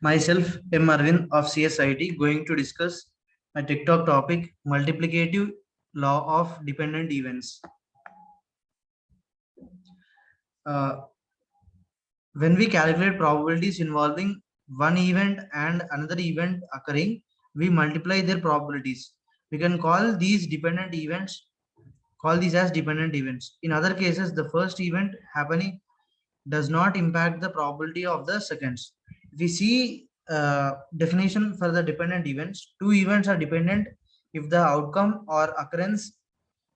Myself, M. Arvind of CSIT, going to discuss my TikTok topic multiplicative law of dependent events. Uh, when we calculate probabilities involving one event and another event occurring, we multiply their probabilities. We can call these as dependent events. In other cases, the first event happening does not impact the probability of the seconds. If we see definition for the dependent events, two events are dependent if the outcome or occurrence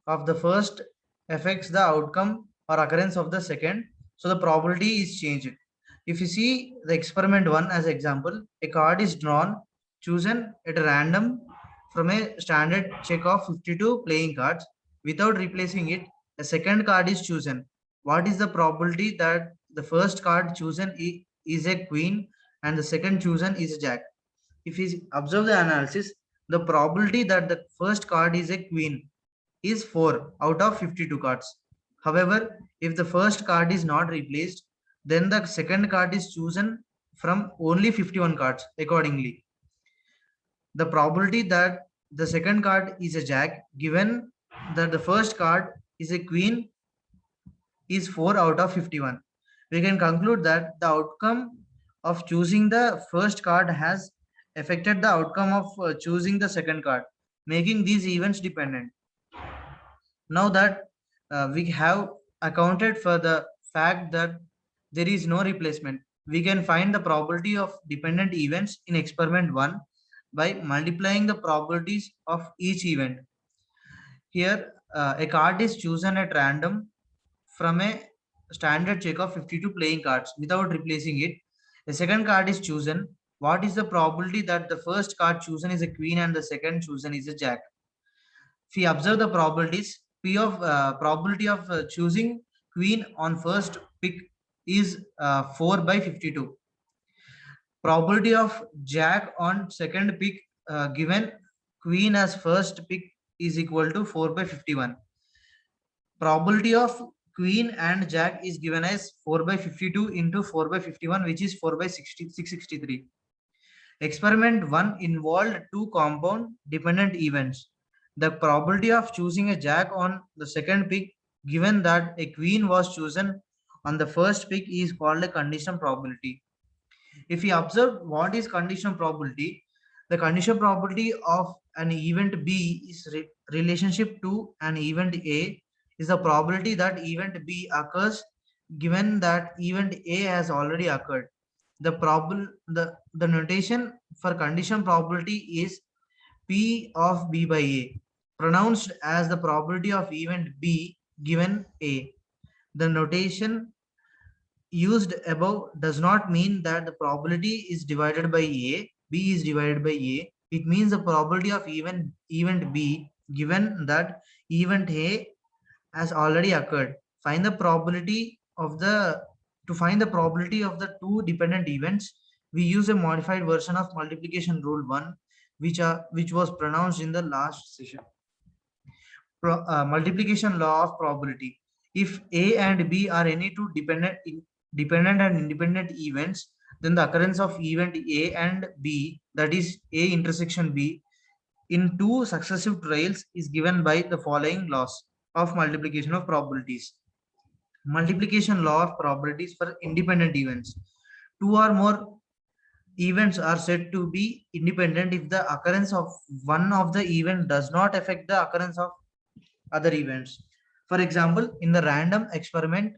of the first affects the outcome or occurrence of the second. So the probability is changed. If you see the experiment one as example, a card is drawn, chosen at random from a standard check of 52 playing cards. Without replacing it, a second card is chosen. What is the probability that the first card chosen is a queen and the second chosen is a jack? If we observe the analysis, the probability that the first card is a queen is 4 out of 52 cards. However, if the first card is not replaced, then the second card is chosen from only 51 cards accordingly. The probability that the second card is a jack given that the first card is a queen is 4 out of 51. We can conclude that the outcome of choosing the first card has affected the outcome of choosing the second card, making these events dependent. Now that we have accounted for the fact that there is no replacement, we can find the probability of dependent events in experiment 1 by multiplying the probabilities of each event. Here, a card is chosen at random from a standard check of 52 playing cards without replacing it. A second card is chosen. What is the probability that the first card chosen is a queen and the second chosen is a jack? If we observe the probabilities, P of probability of choosing queen on first pick is 4 by 52. Probability of jack on second pick given queen as first pick is equal to 4 by 51. Probability of queen and jack is given as 4 by 52 into 4 by 51, which is 4 by 663. Experiment 1 involved two compound dependent events. The probability of choosing a jack on the second pick given that a queen was chosen on the first pick is called a conditional probability. If we observe what is conditional probability, the conditional probability of an event B is relationship to an event A is the probability that event B occurs given that event A has already occurred. The notation for conditional probability is P of B by A, pronounced as the probability of event B given A. The notation used above does not mean that the probability is divided by A, B is divided by A. It means the probability of event B given that event A has already occurred. Find the probability of the To find the probability of the two dependent events, we use a modified version of multiplication rule 1, which was pronounced in the last session. Multiplication law of probability. If A and B are any two dependent and independent events, then the occurrence of event A and B, that is A intersection B, in two successive trials is given by the following laws of multiplication of probabilities. Multiplication law of probabilities for independent events. Two or more events are said to be independent if the occurrence of one of the event does not affect the occurrence of other events. For example, in the random experiment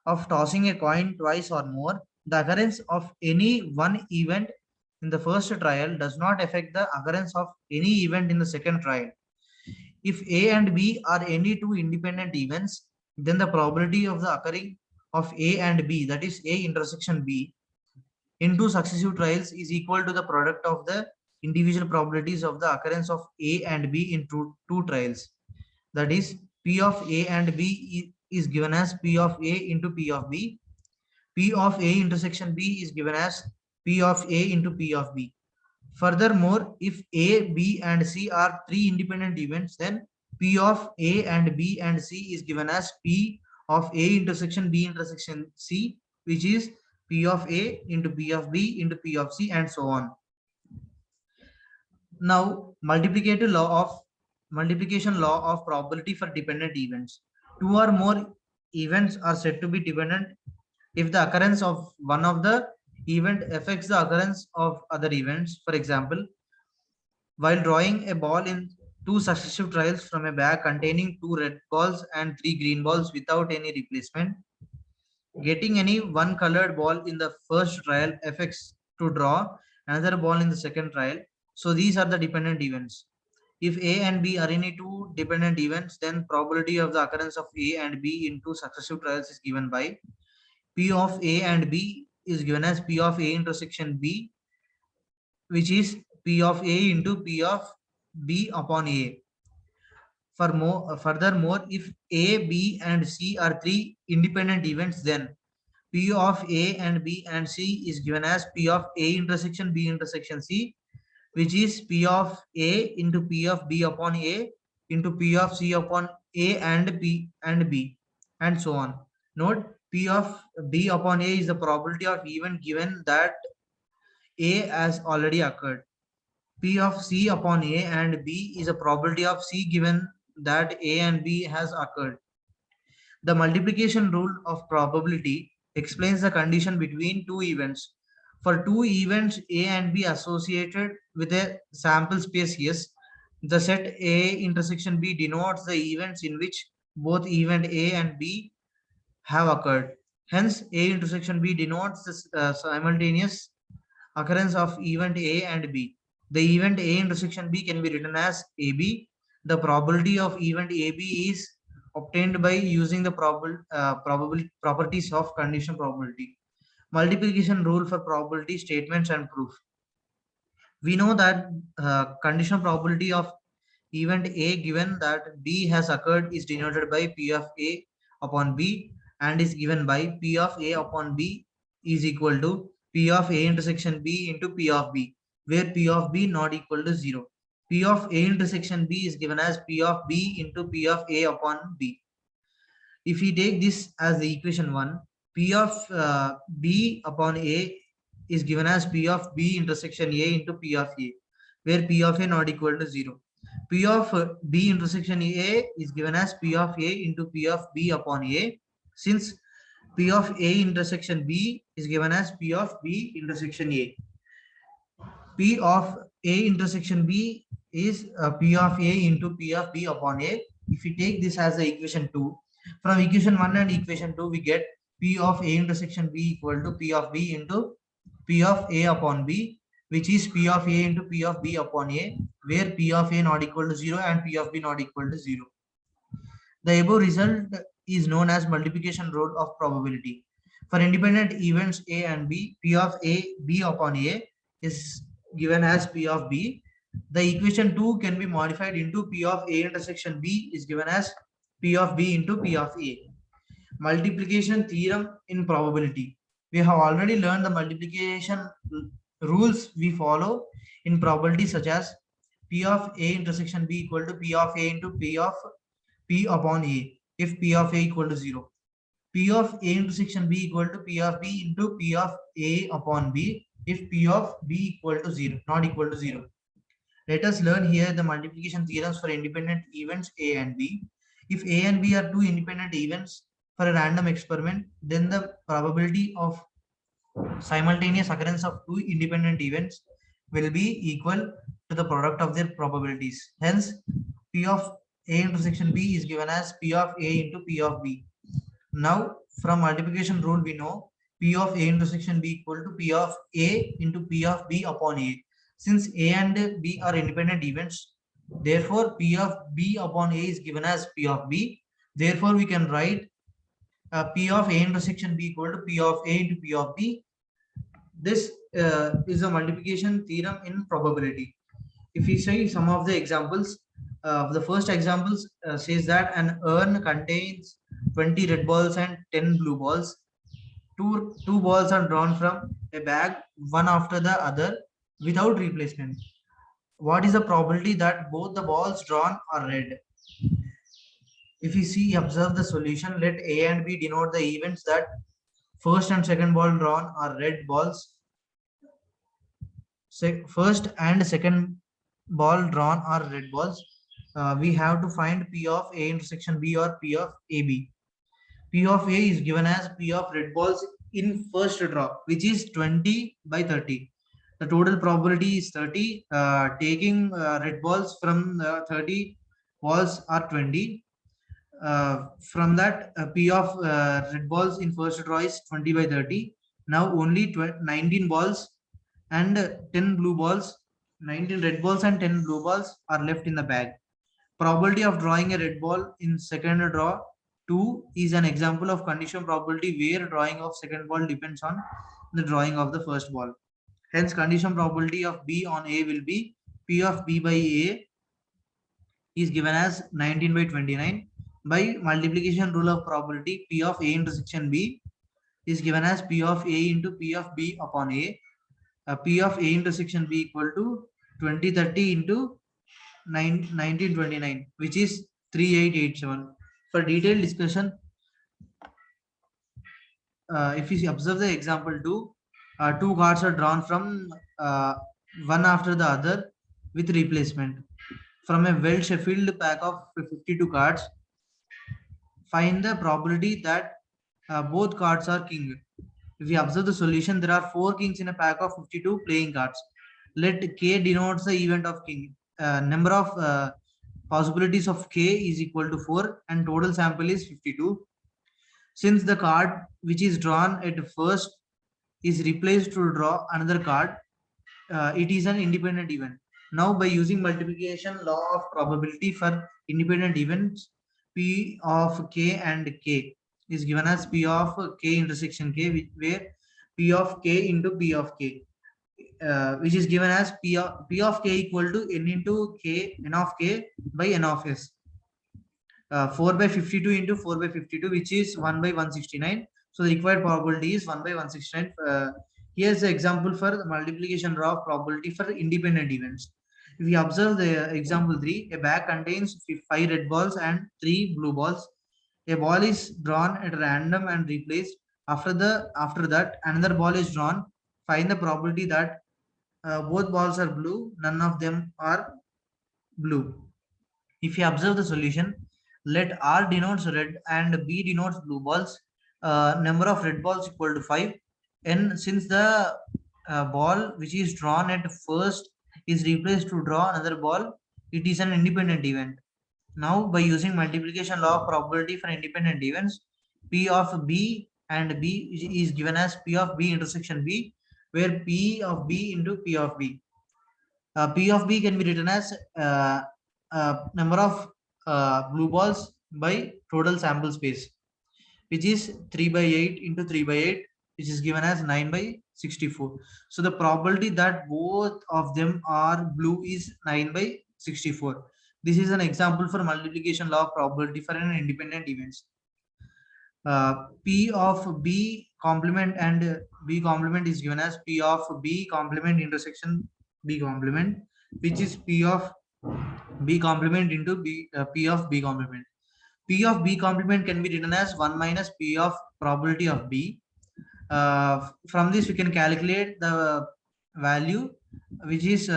of tossing a coin twice or more, the occurrence of any one event in the first trial does not affect the occurrence of any event in the second trial. If A and B are any two independent events, then the probability of the occurring of A and B, that is A intersection B, in two successive trials is equal to the product of the individual probabilities of the occurrence of A and B in two trials. That is, P of A and B is given as P of A into P of B. P of A intersection B is given as P of A into P of B. Furthermore, if A, B, and C are three independent events, then P of A and B and C is given as P of A intersection B intersection C, which is P of A into P of B into P of C, and so on. Now, multiplication law of probability for dependent events. Two or more events are said to be dependent if the occurrence of one of the event affects the occurrence of other events. For example, while drawing a ball in two successive trials from a bag containing two red balls and three green balls without any replacement, getting any one colored ball in the first trial affects to draw another ball in the second trial. So these are the dependent events. If A and B are any two dependent events, then probability of the occurrence of A and B in two successive trials is given by P of A and B is given as P of A intersection B, which is P of A into P of B upon A. Furthermore, if A, B, and C are three independent events, then P of A and B and C is given as P of A intersection B intersection C, which is P of A into P of B upon A into P of C upon A and P and B, and so on. Note, P of B upon A is the probability of event given that A has already occurred. P of C upon A and B is a probability of C given that A and B has occurred. The multiplication rule of probability explains the condition between two events. For two events A and B associated with a sample space S, the set A intersection B denotes the events in which both event A and B have occurred. Hence, A intersection B denotes the simultaneous occurrence of event A and B. The event A intersection B can be written as AB. The probability of event AB is obtained by using the properties of conditional probability. Multiplication rule for probability statements and proof. We know that conditional probability of event A given that B has occurred is denoted by P of A upon B and is given by P of A upon B is equal to P of A intersection B into P of B, where P of B not equal to 0. P of A intersection B is given as P of B into P of A upon B. If we take this as the equation 1, P of B upon A is given as P of B intersection A into P of A, where P of A not equal to 0. P of B intersection A is given as P of A into P of B upon A, since P of A intersection B is given as P of B intersection A. P of A intersection B is P of A into P of B upon A. If we take this as the equation 2, from equation 1 and equation 2, we get P of A intersection B equal to P of B into P of A upon B, which is P of A into P of B upon A, where P of A not equal to 0 and P of B not equal to 0. The above result is known as multiplication rule of probability. For independent events A and B, P of A, B upon A is given as P of B. The equation 2 can be modified into P of A intersection B is given as P of B into P of A. Multiplication theorem in probability. We have already learned the multiplication rules we follow in probability, such as P of A intersection B equal to P of A into P of P upon A if P of A equal to 0. P of A intersection B equal to P of B into P of A upon B if P of B equal to 0, not equal to 0. Let us learn here the multiplication theorems for independent events A and B. If A and B are two independent events for a random experiment, then the probability of simultaneous occurrence of two independent events will be equal to the product of their probabilities. Hence, P of A intersection B is given as P of A into P of B. Now, from multiplication rule, we know P of A intersection B equal to P of A into P of B upon A. Since A and B are independent events, therefore P of B upon A is given as P of B. Therefore, we can write P of A intersection B equal to P of A into P of B. This is a multiplication theorem in probability. If we see some of the examples, the first examples says that an urn contains 20 red balls and 10 blue balls. Two balls are drawn from a bag, one after the other, without replacement. What is the probability that both the balls drawn are red? If we see, observe the solution, let A and B denote the events that first and second ball drawn are red balls. First and second ball drawn are red balls. We have to find P of A intersection B or P of AB. P of A is given as P of red balls in first draw, which is 20 by 30. The total probability is 30. Taking red balls from 30 balls are 20. From that, P of red balls in first draw is 20 by 30. Now only 19 balls and 10 blue balls, 19 red balls and 10 blue balls are left in the bag. Probability of drawing a red ball in second draw 2 is an example of condition probability where drawing of second ball depends on the drawing of the first ball. Hence, condition probability of B on A will be P of B by A is given as 19 by 29. By multiplication rule of probability, P of A intersection B is given as P of A into P of B upon A. P of A intersection B equal to 2030 into 1929, which is 3887. For detailed discussion, if you observe the example 2, two cards are drawn from one after the other with replacement. From a well-shuffled pack of 52 cards, find the probability that both cards are king. If we observe the solution, there are 4 kings in a pack of 52 playing cards. Let K denotes the event of king. Number of possibilities of K is equal to 4 and total sample is 52. Since the card which is drawn at first is replaced to draw another card, it is an independent event. Now, by using multiplication law of probability for independent events, P of K and K is given as P of K intersection K, where P of K into P of K, which is given as P of K equal to N into K, N of K by N of S. 4 by 52 into 4 by 52, which is 1 by 169. So the required probability is 1 by 169. Here's the example for the multiplication law of probability for independent events. If we observe the example 3, a bag contains 5 red balls and 3 blue balls. A ball is drawn at random and replaced. After that, another ball is drawn. Find the probability that both balls are blue, none of them are blue. If you observe the solution, let R denotes red and B denotes blue balls. Number of red balls equal to 5. And since the ball which is drawn at first is replaced to draw another ball, it is an independent event. Now, by using multiplication law of probability for independent events, P of B and B is given as P of B intersection B, where P of B into P of B. P of B can be written as number of blue balls by total sample space, which is 3 by 8 into 3 by 8, which is given as 9 by 64. So the probability that both of them are blue is 9 by 64. This is an example for multiplication law of probability for an independent events. P of B complement and B complement is given as P of B complement intersection B complement, which is P of B complement into P of B complement. P of B complement can be written as 1 minus P of probability of B. From this, we can calculate the value, which is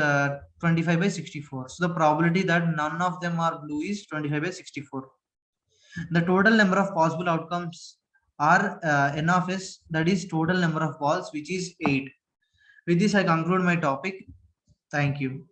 25 by 64. So the probability that none of them are blue is 25 by 64. The total number of possible outcomes are N of S, that is total number of balls, which is 8. With this, I conclude my topic. Thank you.